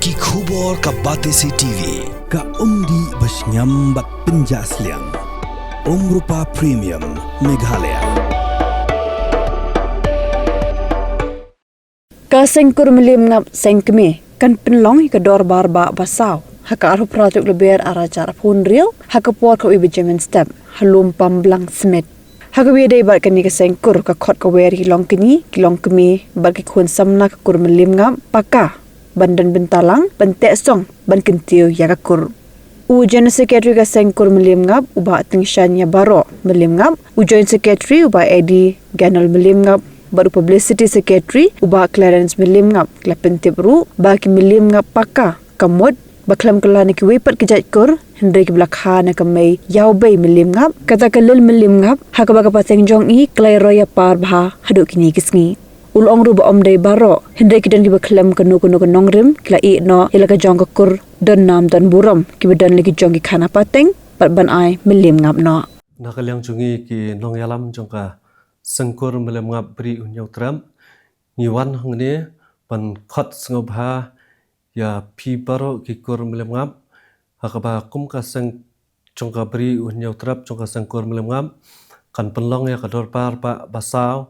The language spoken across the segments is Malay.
Ki khubor ka Batesi TV. Ka umdi basnyambak penjaslian. Rupa Premium Meghalaya. Ka sengkur melim ngap sengkme kan penlong ka dor barba basau. Haka aru prajuk leber aracara punril haka por ka Benjamin step halum pamblang smet. Haka wede bat kani ka sengkur ka khot ka wer hilong kini kilong kemi bat ki khun samna ka kur melim ngap paka bandan bentalang bantek song ban kentiu ya ka kur. Ujian sekretari ka sengkur melim ngap uba tingshanya baro melim ngap ujian sekretari uba Eddie Ganal melim ngap baru publicity secretary uba Clarence melim ngap klapen tibru baki melim ngap paka kamot baklam kala ni kiwepat kejat kur hendri ki belakha na kamai yau bay melim ngap kata kalil melim ngap haka baka pateng jong i klai roya par bha haduk kini kisngi ulong ru ba om dai baro hendri ki dan ki baklam kanu nongrim kila i no ilaka jong ka kur don nam dan buram ki badan lagi jong ki khana pateng pat ban ai melim ngap no nakalyang chungi ki nong yalam jongka sengkur melim ngap bri unyau tram ngiwan hangne pan khot sngobha ya pi baro ki kur melim ngap hakaba kum ka seng jongka bri unyau trap jongka sengkur melim ngap kan penlong ya kador par pa basau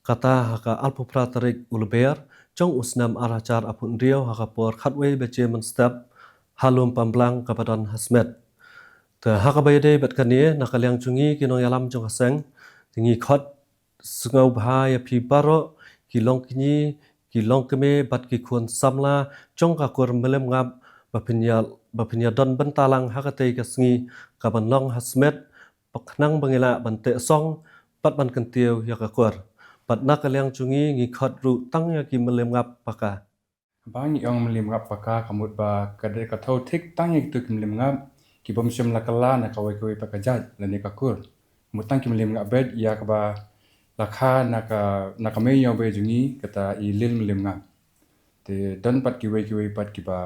kata haka alpu pratarik ulber jong usnam aracar apun rio haka por khatwe beche men step halum pamblang kapadan hasmet ta haka bayade bat kanie nakalyang chungi ki nong yalam jongka seng tingi khot sungau bahaya pi baro kilong kini kilong keme bat ki khun samla chong ka kur melem ngap bapinya don bentalang hakate ka sngi ka ban long hasmet paknang bangela bante song pat ban kentiu ya ka kur pat nakalyang chungi ngi khat ru tang ya ki melem ngap paka bang yong melim ngap paka kamut ba kade ka thau thik tang ik tu melim ngap ki bom shim la kala na kawai kawai pakajat la ne ka kur mutang ki melim ngap bed ya ka ba lakha naka me yo be jungi kata I lil melim ngap te don pat ki wei pat ki ba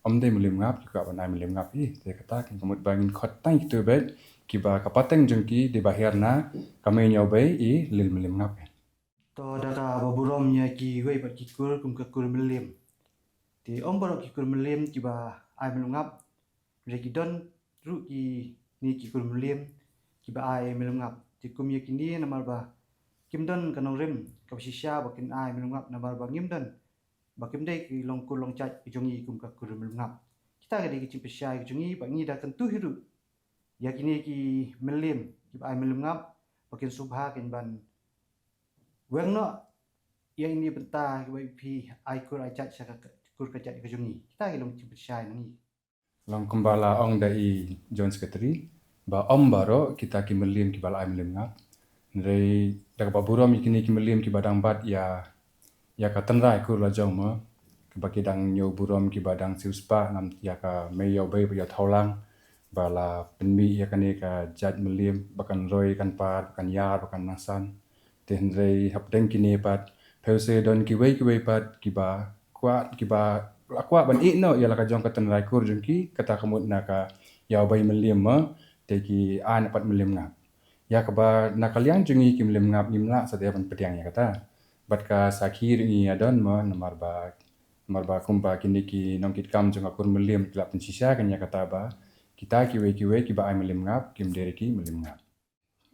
omde melim ngap ki ka banai melim ngap I te kata ki kamut bangin khot tang ki tu bed ki ba kapateng jungki di bahir na kame yo be I lil melim ngap to daka baburom nya ki wei pat ki kur kum ka kur melim te om barok ki kur melim ki ba ai melim ngap reki don ru ki ni ki kur melim ki ba ai melim ngap ti kum ye kini namar ba kim don kanong rim ka shisha bakin ai melungap na bar bangim don bakim dei ki long ku long chat jongi kum ka kur melungap kita ga dei ki chimpesha ki jongi bangi da tentu hiru yakini ki melim ki ai melungap bakin subha kin ban wengno ya ini benta ki pi ai kur ai chat saka kur ka chat ki jongi kita ga long chimpesha nangi long kembala ong dai John Secretary ba om baro kita ki melim ki bala ai melungap Nrei dak baburom ikini ki melim ki badang bat ya ka tanrai kur la jong mo ki baki dang nyo burom ki badang siuspa nam ya ka meyo bay ya tholang bala penmi ya kane ka jat melim bakan roi kan par bakan yar bakan nasan te nrei hapdeng kini pat pause don ki wei pat ki ba akwa ban I no ya la ka jong ka tanrai kur jong ki kata kamut na ka ya bay melim mo te ki an pat melim ngap ya kaba nakalyang jungi kim lem ngap nimla sadaya ban pediang ya kata bat ka sakhir ni adon mo namar ba kumba kini ki nongkit kam jung akur melim klap sisa kan ya kata ba kita ki we ki ba ai melim ngap kim dere ki melim ngap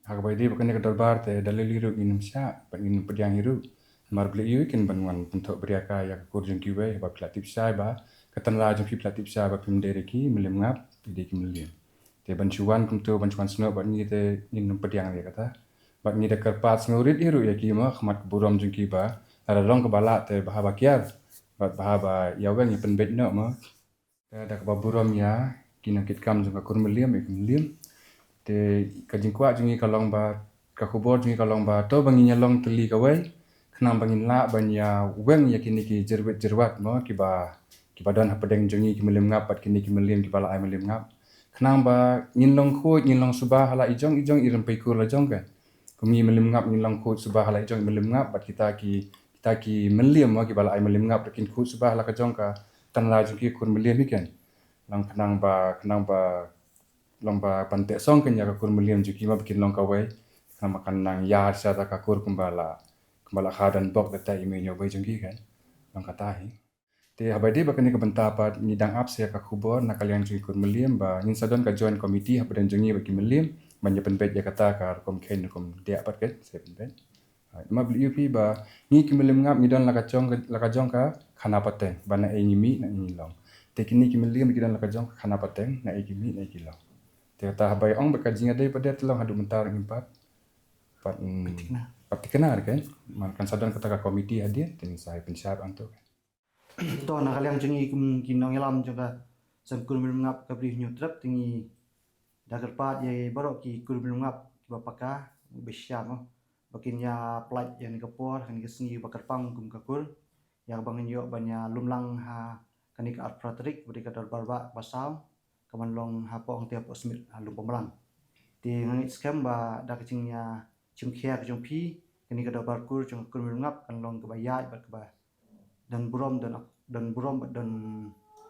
hak ba di bakane ka darbar te daliliru minum sya ban minum pediang hiru mar beli yu kin banwan untuk beriaka ya kur jung ki we ba klatip sya ba katan la jung ki klatip sya ba kim dere ki melim ngap ide ki melim te bancuan kumtu bancuan sno bat ni te nin pediang dia kata bat ni de kerpat snurit iru ya ki ma khmat burom jungki ba ada long ke bala te bahaba kiar bat bahaba ya weng ni penbet no ma te ada ke burom ya kinang kit kam jung kur melim te kajing kwa jungi kalong ba ka khubor jungi kalong ba to bangi nyalong teli ka wei khnam bangin la ban ya weng ya kini ki jerwat ma ki ba don hapedeng jungi ki melim ngap bat kini ki melim ki bala ai melim ngap Kenang ba nyinlong khut nyinlong subah hala ijong irem paikur la jong kan kumi melim ngap nyinlong khut subah hala ijong melim ngap bat kita ki melim wa ki bala ai melim ngap lekin khut subah hala ka jong ka tan la jong ki kur melim ikan lang kenang ba long ba pante song kan ya ka kur melim juki ma bikin long ka wei nama kan nang yar sa ta ka kur kembala khadan bok da tai me nyo bai jong ki kan long ka tahi Te habade ba kini kebentar pa nyidang up saya ka kubor na kalian jungi kur meliam ba nyin sadon ka join committee habadan jungi bagi meliam banya penbet ya kata ka kom ken kom dia pat ke saya penbet. Ma beli UP ba ni ki meliam ngap midon la ka jong ka khana pateng bana e nyimi na nyilong. Te kini ki meliam midon la ka jong khana pateng na e kimi na e kilong. Te kata habai ong ba kajinga dai pada telong hadu mentar impat. Pat patikna kan man kan sadon kata ka committee hadir tin saya pensyab antu. To na kaliang jengi kinong yalam juga san kur ngap kabri nyu trap tingi dagar pat ye barok ki kur ngap bapaka besyam bakin ya plat yang kapor kan kesni bakar pang kum kakur yang bangin yo banya lumlang ha kanik art pratrik beri kadar barba basau kaman long ha pong tiap osmit lum pemelang ti ngit skam ba dak cingnya cingkhia ke jongpi kini kadar barkur jong kur ngap kan long kebayat bat keba dan burom dan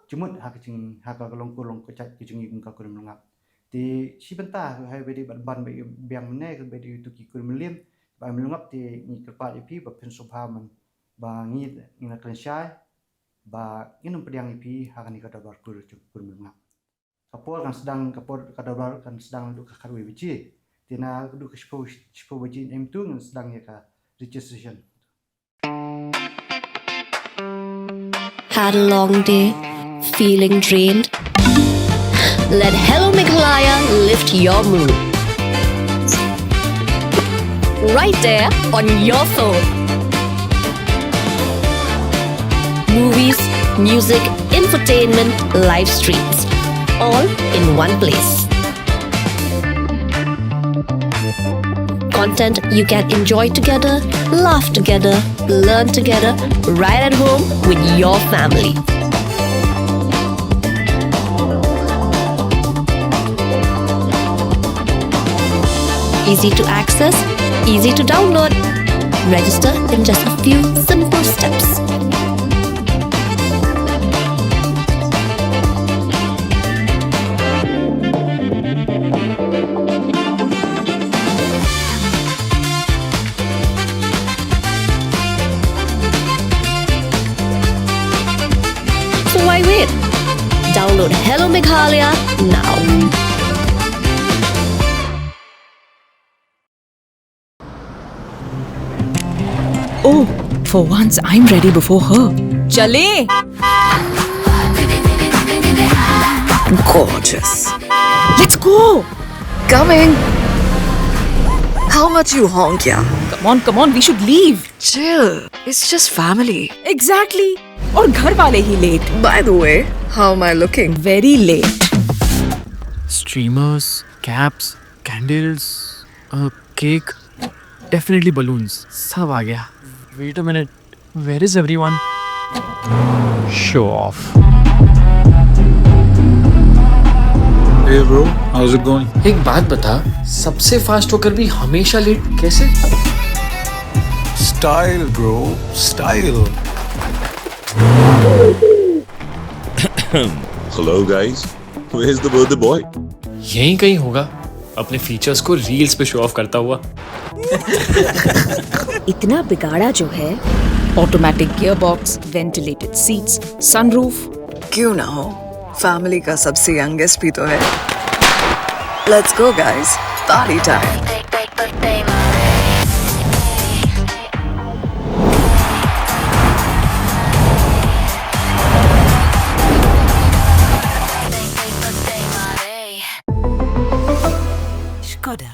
cumut hak cing hak long kecak kecing kum ka kur mengap ti si bentah hai bedi ban biang mene ke bedi tu ki kur melim ba mengap ti ni kepat ipi ba pen subhaman ba ngit ngina klen syai ba inum pediang ipi hak ni kada bar kur mengap kapor kan sedang kapor kada bar kan sedang duk ka karwe biji tina duk spo biji M2 kan sedang ya ka registration. Had a long day, feeling drained? Let Hello Meghalaya lift your mood. Right there on your phone. Movies, music, infotainment, live streams, all in one place. Content you can enjoy together, laugh together, learn together, right at home with your family. Easy to access, easy to download. Register in just a few simple steps. So why wait? Download Hello Meghalaya now. Oh, for once I'm ready before her. Chale! Gorgeous. Let's go! Coming. How much you honk, yeah? Come on, we should leave. Chill. It's just family. Exactly. और घर वाले ही late. By the way, how am I looking? Very late. Streamers, caps, candles, cake, definitely balloons. सब आ गया. Wait a minute. Where is everyone? Show off. Hey bro, how's it going? एक बात बता, सबसे फास्ट होकर भी हमेशा लेट कैसे? Style bro, style. Hello guys, where's the birthday boy? यहीं कहीं होगा, अपने फीचर्स को रील्स पे शो ऑफ करता हुआ. इतना बिगाड़ा जो है. Automatic gearbox, ventilated seats, sunroof. क्यों ना हो? Family का सबसे youngest भी तो है. Let's go guys, party time. Skoda.